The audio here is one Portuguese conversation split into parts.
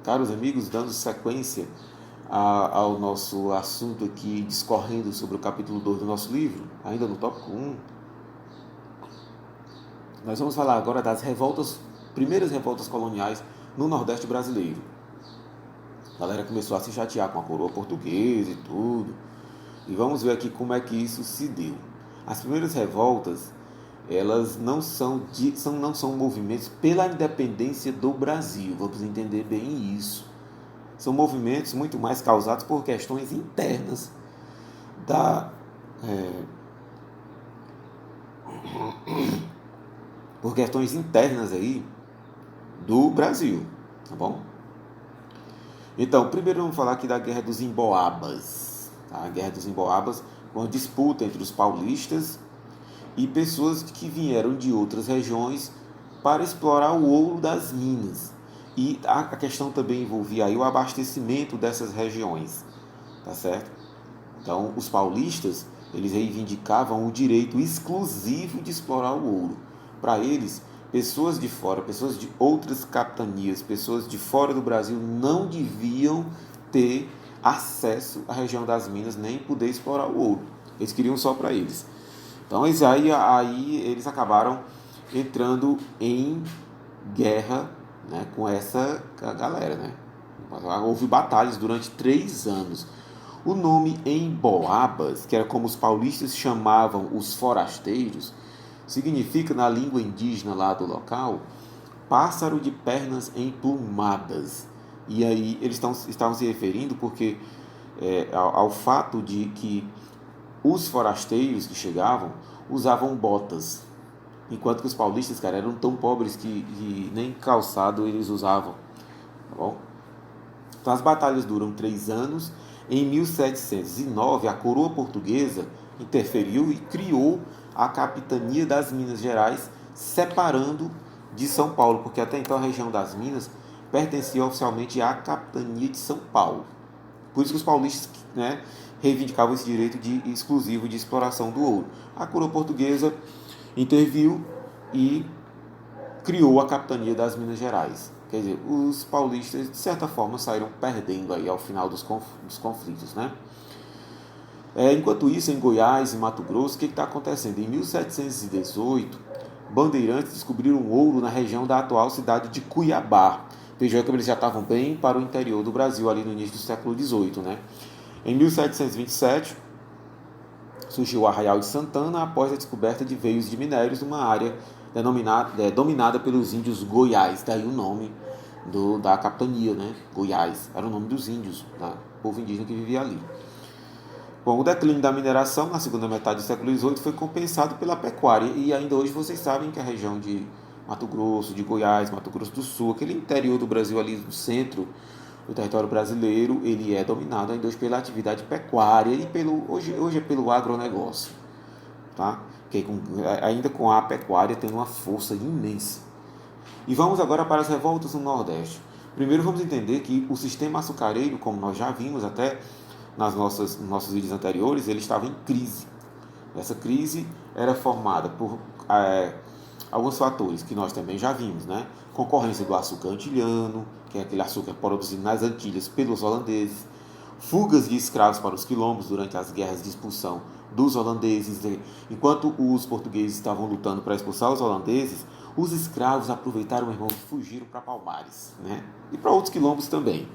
caros amigos, dando sequência ao nosso assunto aqui, discorrendo sobre o capítulo 2 do nosso livro, ainda no tópico 1, nós vamos falar agora das primeiras revoltas coloniais no Nordeste brasileiro. A galera começou a se chatear com a coroa portuguesa e tudo. E vamos ver aqui como é que isso se deu. As primeiras revoltas, elas não são movimentos pela independência do Brasil. Vamos entender bem isso. São movimentos muito mais causados por questões internas por questões internas aí do Brasil, tá bom? Então, primeiro vamos falar aqui da Guerra dos Emboabas. Tá? A Guerra dos Emboabas, uma disputa entre os paulistas e pessoas que vieram de outras regiões para explorar o ouro das minas. E a questão também envolvia aí o abastecimento dessas regiões, tá certo? Então, os paulistas, eles reivindicavam o direito exclusivo de explorar o ouro. Para eles, pessoas de fora, pessoas de outras capitanias, pessoas de fora do Brasil não deviam ter acesso à região das minas, nem poder explorar o ouro. Eles queriam só para eles. Então, aí eles acabaram entrando em guerra, né, com essa galera, né? Houve batalhas durante 3 anos. O nome Emboabas, que era como os paulistas chamavam os forasteiros, significa, na língua indígena lá do local, pássaro de pernas emplumadas. E aí eles estavam se referindo porque ao fato de que os forasteiros que chegavam usavam botas, enquanto que os paulistas, cara, eram tão pobres que nem calçado eles usavam, tá bom? Então as batalhas duram 3 anos. Em 1709, a coroa portuguesa interferiu e criou a capitania das Minas Gerais, separando de São Paulo, porque até então a região das Minas pertencia oficialmente à capitania de São Paulo. Por isso que os paulistas, né, reivindicavam esse direito exclusivo de exploração do ouro. A coroa portuguesa interviu e criou a capitania das Minas Gerais. Quer dizer, os paulistas, de certa forma, saíram perdendo aí ao final dos conflitos, né? Enquanto isso, em Goiás e Mato Grosso, o que está acontecendo? Em 1718, bandeirantes descobriram ouro na região da atual cidade de Cuiabá. Vejam que eles já estavam bem para o interior do Brasil, ali no início do século XVIII, né? Em 1727, surgiu o Arraial de Santana após a descoberta de veios de minérios numa área dominada pelos índios Goiás. Daí o nome da capitania, né? Goiás. Era o nome dos índios, do povo indígena que vivia ali. Bom, o declínio da mineração na segunda metade do século XVIII foi compensado pela pecuária. E ainda hoje vocês sabem que a região de Mato Grosso, de Goiás, Mato Grosso do Sul, aquele interior do Brasil ali no centro do território brasileiro, ele é dominado ainda hoje pela atividade pecuária e hoje é pelo agronegócio, tá? Ainda com a pecuária tendo uma força imensa. E vamos agora para as revoltas no Nordeste. Primeiro vamos entender que o sistema açucareiro, como nós já vimos até nos nossos vídeos anteriores, ele estava em crise. Essa crise era formada por alguns fatores que nós também já vimos, né? Concorrência do açúcar antilhano, que é aquele açúcar produzido nas Antilhas pelos holandeses, fugas de escravos para os quilombos durante as guerras de expulsão dos holandeses. Enquanto os portugueses estavam lutando para expulsar os holandeses, os escravos aproveitaram, irmão, e fugiram para Palmares, né? E para outros quilombos também.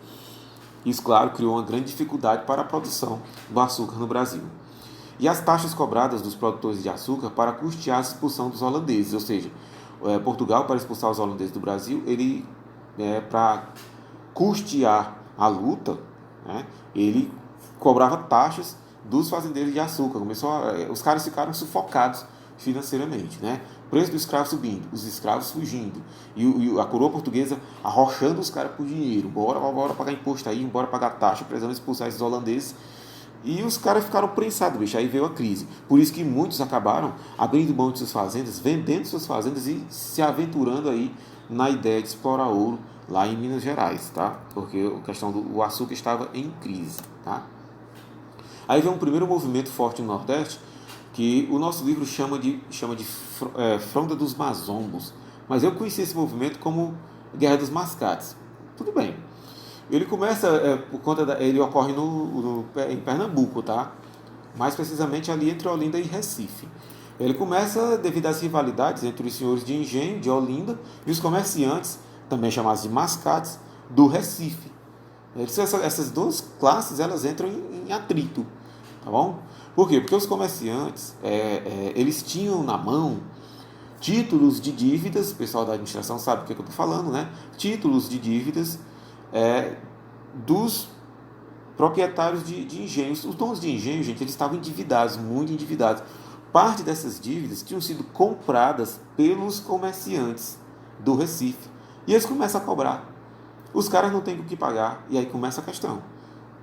Isso, claro, criou uma grande dificuldade para a produção do açúcar no Brasil. E as taxas cobradas dos produtores de açúcar para custear a expulsão dos holandeses, ou seja, Portugal, para expulsar os holandeses do Brasil, ele, para custear a luta, né, ele cobrava taxas dos fazendeiros de açúcar. Os caras ficaram sufocados financeiramente, né? O preço do escravo subindo, os escravos fugindo, e a coroa portuguesa arrochando os caras por dinheiro. Bora pagar imposto aí, bora pagar taxa, precisamos expulsar esses holandeses. E os caras ficaram prensados, bicho. Aí veio a crise. Por isso que muitos acabaram abrindo mão de suas fazendas, vendendo suas fazendas e se aventurando aí na ideia de explorar ouro lá em Minas Gerais, tá? Porque a questão do açúcar estava em crise, tá? Aí vem um primeiro movimento forte no Nordeste, que o nosso livro chama de Fronda dos Mazombos. Mas eu conheci esse movimento como Guerra dos Mascates. Tudo bem. Ele começa por conta ele ocorre em Pernambuco, tá? Mais precisamente ali entre Olinda e Recife. Ele começa devido às rivalidades entre os senhores de engenho de Olinda e os comerciantes, também chamados de mascates, do Recife. Essas duas classes elas entram em atrito, tá bom? Por quê? Porque os comerciantes eles tinham na mão títulos de dívidas, o pessoal da administração sabe o que eu estou falando, né? Títulos de dívidas dos proprietários de engenhos. Os donos de engenho, gente, eles estavam endividados, muito endividados. Parte dessas dívidas tinham sido compradas pelos comerciantes do Recife. E eles começam a cobrar. Os caras não têm o que pagar. E aí começa a questão,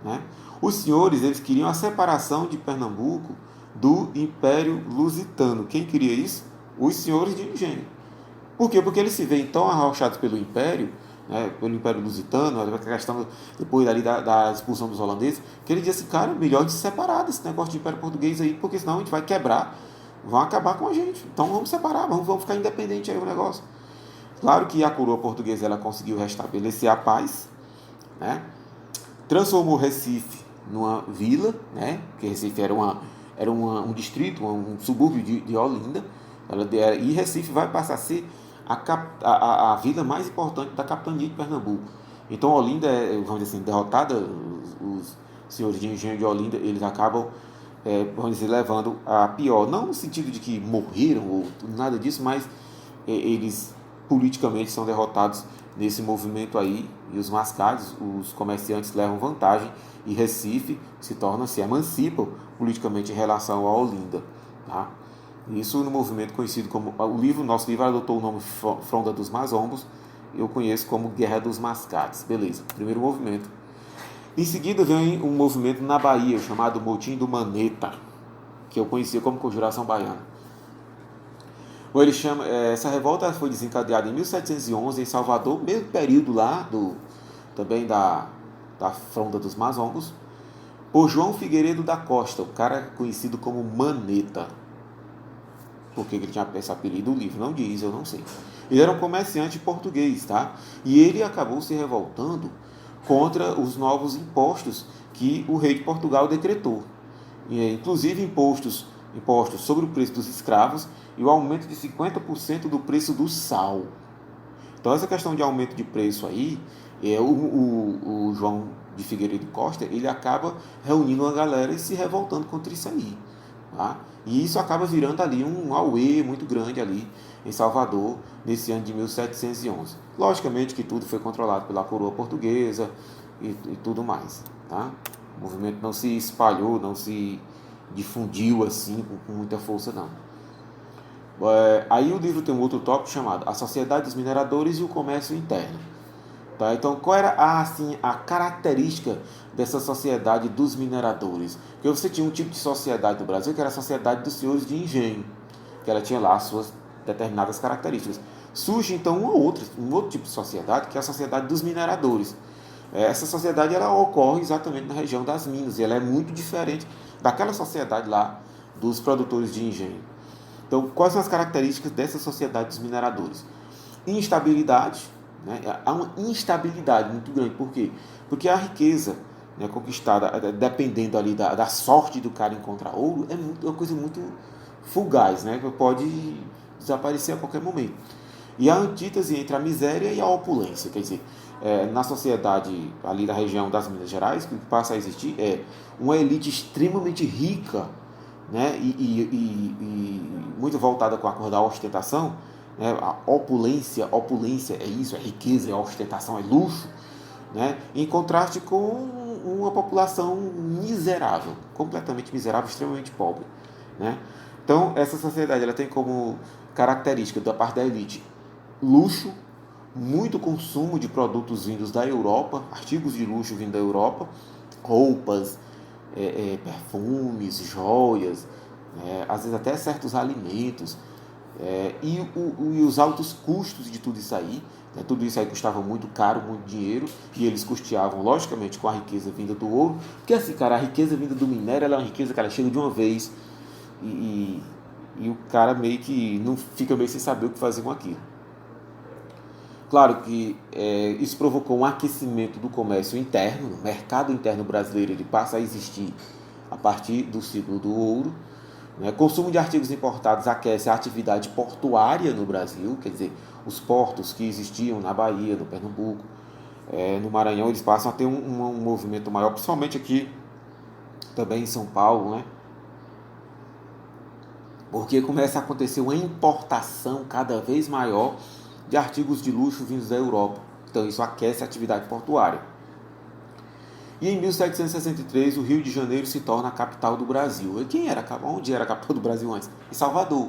né? Os senhores, eles queriam a separação de Pernambuco do Império Lusitano. Quem queria isso? Os senhores de engenho. Por quê? Porque eles se veem tão arrochados pelo Império, né, pelo Império Lusitano, a questão depois ali da expulsão dos holandeses, que ele disse assim, cara, melhor de separar desse negócio de Império Português aí, porque senão a gente vai quebrar, vão acabar com a gente. Então vamos separar, vamos ficar independente aí o negócio. Claro que a coroa portuguesa ela conseguiu restabelecer a paz, né? Transformou Recife numa vila, né? Que Recife era um distrito, um subúrbio de Olinda, e Recife vai passar a ser a vila mais importante da capitania de Pernambuco. Então Olinda vamos dizer assim, derrotada, os senhores de engenho de Olinda, eles acabam, vamos dizer, levando a pior, não no sentido de que morreram ou nada disso, mas eles politicamente são derrotados nesse movimento aí, e os mascates, os comerciantes levam vantagem, e Recife se emancipa politicamente em relação a Olinda, tá? Isso no movimento conhecido como, nosso livro adotou o nome Fronda dos Mazombos, eu conheço como Guerra dos Mascates, beleza, primeiro movimento. Em seguida vem um movimento na Bahia, chamado Motim do Maneta, que eu conhecia como Conjuração Baiana. Essa revolta foi desencadeada em 1711 em Salvador, mesmo período lá também da Fronda dos Mazombos, por João Figueiredo da Costa, o cara conhecido como Maneta. Por que ele tinha esse apelido? O livro não diz, eu não sei. Ele era um comerciante português, tá? E ele acabou se revoltando contra os novos impostos que o rei de Portugal decretou. Inclusive impostos sobre o preço dos escravos e o aumento de 50% do preço do sal. Então essa questão de aumento de preço aí, o João de Figueiredo Costa, ele acaba reunindo uma galera e se revoltando contra isso aí. Tá? E isso acaba virando ali um auê muito grande ali em Salvador, nesse ano de 1711. Logicamente que tudo foi controlado pela coroa portuguesa e tudo mais. Tá? O movimento não se espalhou, não se difundiu assim com muita força, não. Aí o livro tem um outro tópico chamado A Sociedade dos Mineradores e o Comércio Interno. Tá? Então, qual era a característica dessa sociedade dos mineradores? Porque você tinha um tipo de sociedade do Brasil que era a sociedade dos senhores de engenho, que ela tinha lá as suas determinadas características. Surge então um outro tipo de sociedade, que é a sociedade dos mineradores. Essa sociedade ela ocorre exatamente na região das minas, e ela é muito diferente daquela sociedade lá dos produtores de engenho. Então, quais são as características dessa sociedade dos mineradores? Instabilidade, né? Há uma instabilidade muito grande. Por quê? Porque a riqueza, né, conquistada, dependendo ali da sorte do cara encontrar ouro, é uma coisa muito fugaz, né? Pode desaparecer a qualquer momento. E a antítese entre a miséria e a opulência, quer dizer, na sociedade ali da região das Minas Gerais, o que passa a existir é uma elite extremamente rica, né, e muito voltada com a cor da ostentação, né, a opulência é isso, é riqueza, é ostentação, é luxo, né, em contraste com uma população miserável, completamente miserável, extremamente pobre, né. Então, essa sociedade ela tem como característica da parte da elite luxo, muito consumo de produtos vindos da Europa, artigos de luxo vindos da Europa, roupas, perfumes, joias, às vezes até certos alimentos, e os altos custos de tudo isso aí. Né? Tudo isso aí custava muito caro, muito dinheiro, e eles custeavam, logicamente, com a riqueza vinda do ouro, porque assim, cara, a riqueza vinda do minério ela é uma riqueza que ela chega de uma vez, e o cara meio que não fica meio sem saber o que fazer com aquilo. Claro que isso provocou um aquecimento do comércio interno, o mercado interno brasileiro ele passa a existir a partir do ciclo do ouro. Né? Consumo de artigos importados aquece a atividade portuária no Brasil, quer dizer, os portos que existiam na Bahia, no Pernambuco, no Maranhão, eles passam a ter um movimento maior, principalmente aqui também em São Paulo, né? Porque começa a acontecer uma importação cada vez maior de artigos de luxo vindos da Europa. Então isso aquece a atividade portuária. E em 1763 o Rio de Janeiro se torna a capital do Brasil. E onde era a capital do Brasil antes? Em Salvador.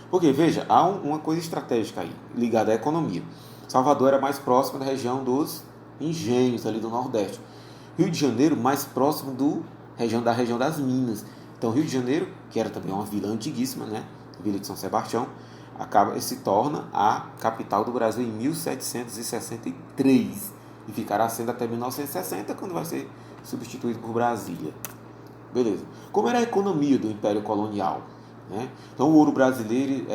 Porque, veja, há uma coisa estratégica aí, ligada à economia. Salvador era mais próximo da região dos engenhos, ali do Nordeste. Rio de Janeiro mais próximo da região das Minas. Então, Rio de Janeiro, que era também uma vila antiguíssima, né? Vila de São Sebastião, se torna a capital do Brasil em 1763 e ficará sendo até 1960, quando vai ser substituído por Brasília. Beleza. Como era a economia do Império Colonial? Né? Então, o ouro brasileiro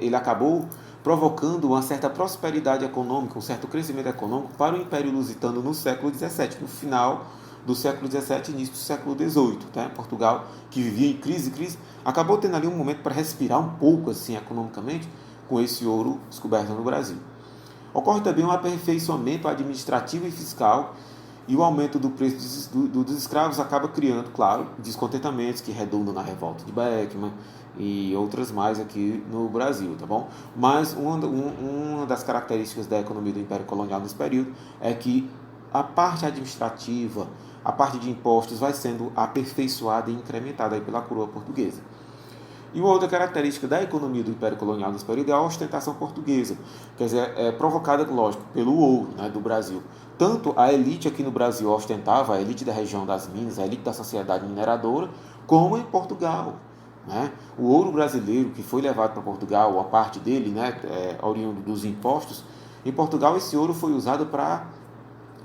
ele acabou provocando uma certa prosperidade econômica, um certo crescimento econômico para o Império Lusitano no século XVII, no final do século XVII, início do século XVIII. Tá? Portugal, que vivia em crise, acabou tendo ali um momento para respirar um pouco assim economicamente com esse ouro descoberto no Brasil. Ocorre também um aperfeiçoamento administrativo e fiscal e o aumento do preço dos escravos acaba criando, claro, descontentamentos que redundam na revolta de Beckman e outras mais aqui no Brasil, tá bom? Mas uma das características da economia do Império Colonial nesse período é que a parte administrativa, a parte de impostos vai sendo aperfeiçoada e incrementada aí pela coroa portuguesa. E uma outra característica da economia do Império Colonial nesse período é a ostentação portuguesa, quer dizer, provocada, lógico, pelo ouro, né, do Brasil. Tanto a elite aqui no Brasil ostentava, a elite da região das Minas, a elite da sociedade mineradora, como em Portugal. Né? O ouro brasileiro que foi levado para Portugal, a parte dele, né, oriundo dos impostos, em Portugal esse ouro foi usado para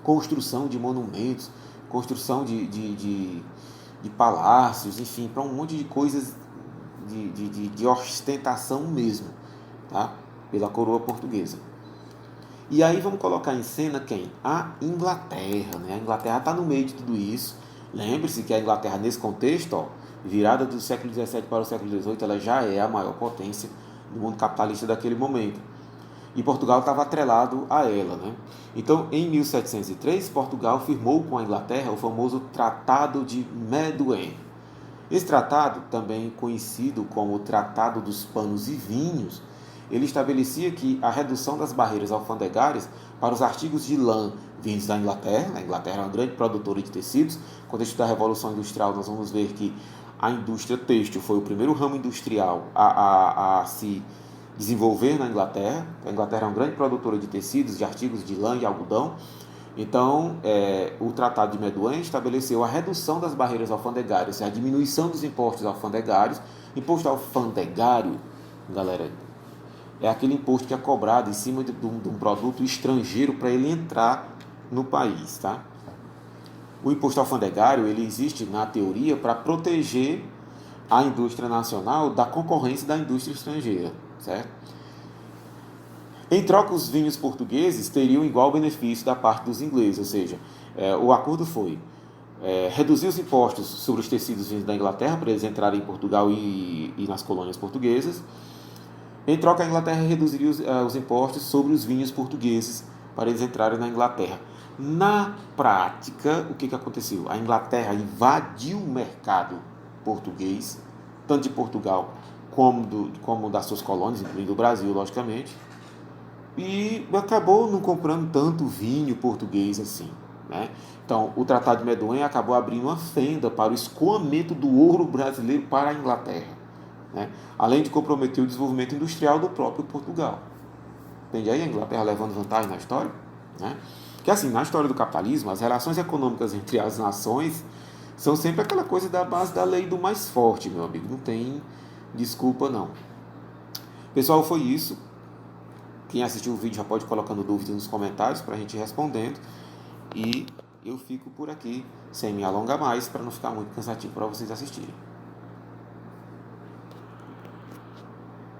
construção de monumentos, construção de palácios, enfim, para um monte de coisas de ostentação mesmo, tá? Pela coroa portuguesa. E aí vamos colocar em cena quem? A Inglaterra. Né? A Inglaterra está no meio de tudo isso. Lembre-se que a Inglaterra, nesse contexto, ó, virada do século XVII para o século XVIII, ela já é a maior potência do mundo capitalista daquele momento. E Portugal estava atrelado a ela. Né? Então, em 1703, Portugal firmou com a Inglaterra o famoso Tratado de Medway. Esse tratado, também conhecido como o Tratado dos Panos e Vinhos, ele estabelecia que a redução das barreiras alfandegárias para os artigos de lã vindos da Inglaterra, a Inglaterra é uma grande produtora de tecidos, no contexto da Revolução Industrial nós vamos ver que a indústria têxtil foi o primeiro ramo industrial a se desenvolver na Inglaterra. A Inglaterra é uma grande produtora de tecidos, de artigos de lã e algodão. Então, o Tratado de Medway estabeleceu a redução das barreiras alfandegárias, a diminuição dos impostos alfandegários. Imposto alfandegário, galera, é aquele imposto que é cobrado em cima de um produto estrangeiro para ele entrar no país, tá? O imposto alfandegário, ele existe na teoria para proteger a indústria nacional da concorrência da indústria estrangeira, certo? Em troca, os vinhos portugueses teriam igual benefício da parte dos ingleses, ou seja, o acordo foi reduzir os impostos sobre os tecidos vindos da Inglaterra para eles entrarem em Portugal e nas colônias portuguesas. Em troca, a Inglaterra reduziria os impostos sobre os vinhos portugueses para eles entrarem na Inglaterra. Na prática, o que aconteceu? A Inglaterra invadiu o mercado português, tanto de Portugal como das suas colônias, incluindo o Brasil, logicamente, e acabou não comprando tanto vinho português assim. Né? Então, o Tratado de Medway acabou abrindo uma fenda para o escoamento do ouro brasileiro para a Inglaterra. Né? Além de comprometer o desenvolvimento industrial do próprio Portugal. Entende aí a Inglaterra levando vantagem na história? Né? Que assim, na história do capitalismo, as relações econômicas entre as nações são sempre aquela coisa da base da lei do mais forte, meu amigo. Não tem desculpa, não. Pessoal, foi isso. Quem assistiu o vídeo já pode ir colocando dúvidas nos comentários para a gente ir respondendo. E eu fico por aqui, sem me alongar mais, para não ficar muito cansativo para vocês assistirem.